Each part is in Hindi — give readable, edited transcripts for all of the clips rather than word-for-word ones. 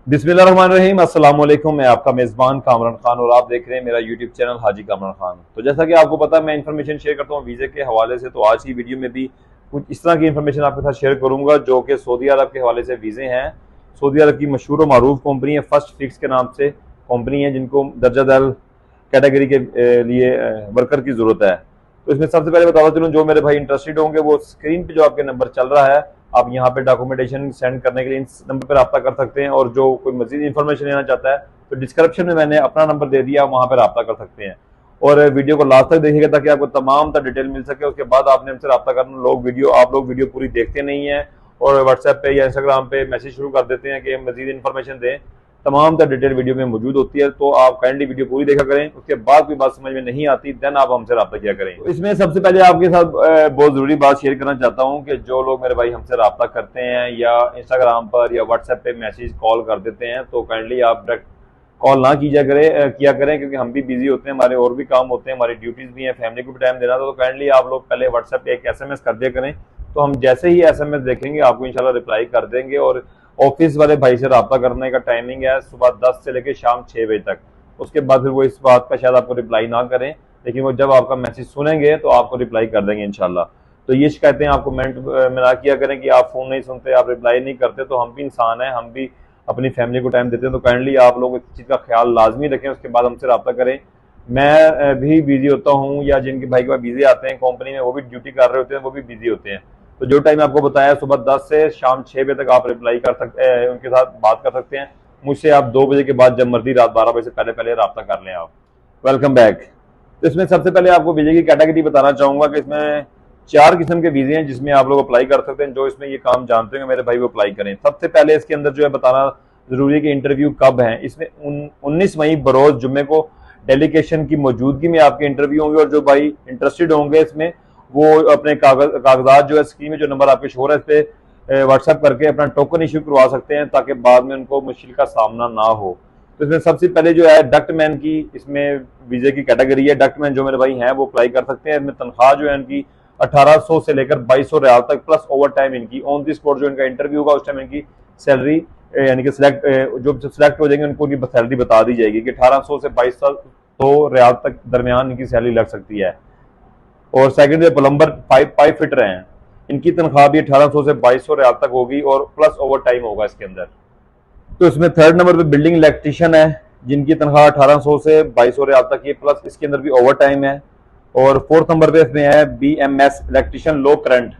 बिस्मिल्लाहिर्रहमानिर्रहीम। अस्सलाम वालेकुम। मैं आपका मेज़बान कामरान खान और आप देख रहे हैं मेरा यूट्यूब चैनल हाजी कामरान खान। तो जैसा कि आपको पता है मैं इन्फॉर्मेशन शेयर करता हूँ वीज़े के हवाले से, तो आज की वीडियो में भी कुछ इस तरह की इन्फॉर्मेशन आपके साथ शेयर करूंगा जो कि सऊदी अरब के हवाले से वीज़े हैं। सऊदी अरब की मशहूर और मारूफ कंपनी है फर्स्ट फिक्स के नाम से कंपनी है, जिनको दर्जा दर कैटेगरी के लिए वर्कर की ज़रूरत है। तो इसमें सबसे पहले बताता चलूँ, जो मेरे भाई इंटरेस्टेड होंगे वो स्क्रीन पे जो आपके नंबर चल रहा है, आप यहाँ पे डॉक्यूमेंटेशन सेंड करने के लिए इस नंबर पर रब्ता कर सकते हैं। और जो कोई मजीद इन्फॉर्मेशन लेना चाहता है तो डिस्क्रिप्शन में मैंने अपना नंबर दे दिया, वहाँ पर रब्ता कर सकते हैं। और वीडियो को लास्ट तक देखिएगा ताकि आपको तमाम तर डिटेल मिल सके। उसके बाद आपने हमसे रब्ता करना। आप लोग वीडियो पूरी देखते नहीं है और व्हाट्सएप पे या इंस्टाग्राम पे मैसेज शुरू कर देते हैं कि मजीद इन्फॉर्मेशन दें। तमाम तर डिटेल वीडियो में मौजूद होती है, तो आप काइंडली वीडियो पूरी देखा करें। उसके बाद कोई बात समझ में नहीं आती देन आप हमसे रब्ता किया करें। तो इसमें सबसे पहले आपके साथ बहुत जरूरी बात शेयर करना चाहता हूं कि जो लोग मेरे भाई हमसे रब्ता करते हैं या इंस्टाग्राम पर या व्हाट्सएप पे मैसेज कॉल कर देते हैं, तो काइंडली आप डायरेक्ट कॉल ना किया करें, क्योंकि हम भी बिजी होते हैं, हमारे और भी काम होते हैं, हमारी ड्यूटीज भी हैं, फैमिली को भी टाइम देना था। तो काइंडली आप लोग पहले व्हाट्सएप पे एक एसएमएस कर दिया करें, तो हम जैसे ही एसएमएस देखेंगे आपको इंशाल्लाह रिप्लाई कर देंगे। और ऑफिस वाले भाई से रब्ता करने का टाइमिंग है सुबह 10 से लेकर शाम 6 बजे तक। उसके बाद फिर वो इस बात का शायद आपको रिप्लाई ना करें, लेकिन वो जब आपका मैसेज सुनेंगे तो आपको रिप्लाई कर देंगे इंशाल्लाह। तो ये शिकायतें आप कमेंट में ना किया करें कि आप फोन नहीं सुनते, आप रिप्लाई नहीं करते। तो हम भी इंसान हैं, हम भी अपनी फैमिली को टाइम देते हैं। तो काइंडली आप लोग इस चीज़ का ख्याल लाजमी रखें, उसके बाद हमसे रब्ता करें। मैं भी बिजी होता हूँ, या जिनके भाई के पास बिजी आते हैं कंपनी में, वो भी ड्यूटी कर रहे होते हैं, वो भी बिजी होते हैं। तो जो टाइम आपको बताया सुबह 10 से शाम 6 बजे तक आप रिप्लाई कर सकते हैं, उनके साथ बात कर सकते हैं। मुझसे आप 2 बजे के बाद जब मर्जी रात 12 बजे से पहले पहले रब्ता कर लें आप। Welcome back. तो इसमें सबसे पहले आपको वीजे की कैटेगरी बताना चाहूंगा कि इसमें 4 किस्म के वीजे हैं जिसमें आप लोग अप्लाई कर सकते हैं। जो इसमें ये काम जानते हैं मेरे भाई वो अप्लाई करें। सबसे पहले इसके अंदर जो है बताना जरूरी है कि इंटरव्यू कब है। इसमें 19 मई बरोज जुम्मे को डेलीगेशन की मौजूदगी में आपके इंटरव्यू होंगे। और जो भाई इंटरेस्टेड होंगे इसमें, वो अपने कागजात जो है स्क्रीन में जो नंबर आपके शो है इस पे व्हाट्सएप करके अपना टोकन इश्यू करवा सकते हैं, ताकि बाद में उनको मुश्किल का सामना ना हो। तो इसमें सबसे पहले जो है डक्टमैन की इसमें वीजे की कैटेगरी है। डक्टमैन जो मेरे भाई हैं वो अप्लाई कर सकते हैं। इसमें तनख्वाह जो है इनकी 1800 से लेकर 2200 रियाल तक, प्लस ओवर टाइम इनकी ऑन द स्पॉट जो इनका इंटरव्यू होगा उस टाइम इनकी सैलरी यानी कि जो सिलेक्ट हो जाएंगे उनको उनकी सैलरी बता दी जाएगी कि 1800 से 2200 रियाल तक दरमियान इनकी सैलरी लग सकती है। और सेकंड जो प्लम्बर पाइप फिटर हैं, इनकी तनख्वाह भी 1800 से 2200 रियाल तक होगी और प्लस ओवर टाइम होगा इसके अंदर। तो इसमें थर्ड नंबर पे बिल्डिंग इलेक्ट्रिशियन है, जिनकी तनख्वाह 1800 से 2200 रियाल तक है, प्लस इसके अंदर भी ओवर टाइम है। और फोर्थ नंबर पे इसमें है BMS इलेक्ट्रिशियन लो करंट,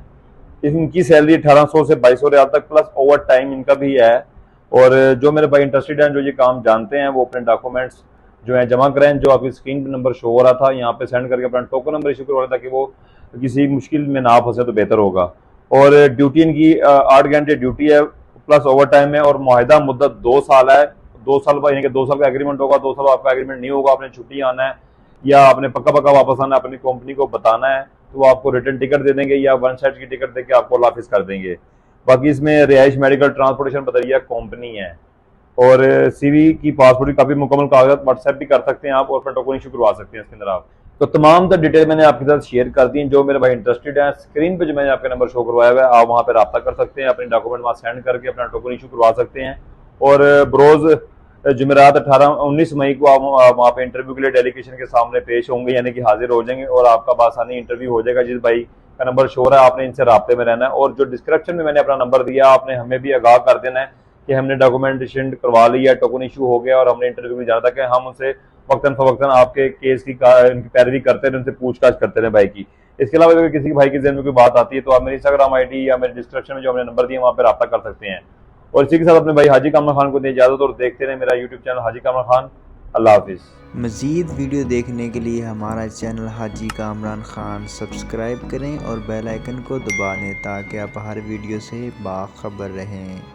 इनकी सैलरी 1800 से 2200 रियाल तक, प्लस ओवर टाइम इनका भी है। और जो मेरे भाई इंटरेस्टेड हैं, जो ये काम जानते हैं, वो अपने डॉक्यूमेंट्स जो है जमा करें, जो आपकी स्क्रीन पर नंबर शो हो रहा था यहाँ पे सेंड करके अपना टोकन नंबर इशू करवा, ताकि वो किसी मुश्किल में ना फंसे तो बेहतर होगा। और ड्यूटी इनकी 8 घंटे ड्यूटी है, प्लस ओवर टाइम है। और मुआहिदा मुद्दत 2 साल है। 2 साल यानी कि 2 साल का एग्रीमेंट होगा। 2 साल आपका एग्रीमेंट नहीं होगा, आपने छुट्टी आना है या आपने पक्का पक्का वापस आना है, अपनी कंपनी को बताना है, तो वो आपको रिटर्न टिकट दे देंगे या वन साइड की टिकट देके आपको वापस कर देंगे। बाकी इसमें रिहाइश मेडिकल ट्रांसपोर्टेशन बदरिया कंपनी है। और सीवी की पासपोर्ट की काफी मुकम्मल कागजात व्हाट्सएप भी कर सकते हैं आप, और टोकन इशू करवा सकते हैं इसके अंदर आप। तो तमाम तो डिटेल मैंने आपके साथ शेयर कर दी। जो मेरे भाई इंटरेस्टेड है, स्क्रीन पे जो मैंने आपका नंबर शो करवाया हुआ है, आप वहाँ पे रब्ता कर सकते हैं, अपने डॉक्यूमेंट वहाँ सेंड करके अपना टोकन इशू करवा सकते हैं। और बरोज जुमेरात 19 मई को आप वहाँ पे इंटरव्यू के लिए डेलीगेशन के सामने पेश होंगे, यानी कि हाजिर हो जाएंगे, और आपका बासानी इंटरव्यू हो जाएगा। जिस भाई का नंबर शो रहा है आपने इनसे राब्ते में रहना है। और जो डिस्क्रिप्शन में मैंने अपना नंबर दिया, आपने हमें भी आगाह कर देना है कि हमने डॉक्यूमेंटेशन करवा लिया, टोकन इशू हो गया और हमने इंटरव्यू में जाना था, कि हम उनसे वक्तन फवक्तन आपके केस की उनकी पैरवी करते रहे, उनसे पूछताछ करते रहे भाई की। इसके अलावा अगर किसी भाई के जहन में कोई बात आती है तो आप मेरी इंस्टाग्राम आईडी या मेरे डिस्क्रिप्शन में जो हमने नंबर दिया वहाँ पर रब्ता कर सकते हैं। और इसी के साथ अपने भाई हाजी कामरान खान को दें इजाजत, और देखते रहे मेरा यूट्यूब चैनल हाजी कामरान खान। अल्लाह हाफिज़। मज़ीद वीडियो देखने के लिए हमारा चैनल हाजी कामरान खान सब्सक्राइब करें और बेल आइकन को दबा दें ताकि आप हर वीडियो से बाखबर रहें।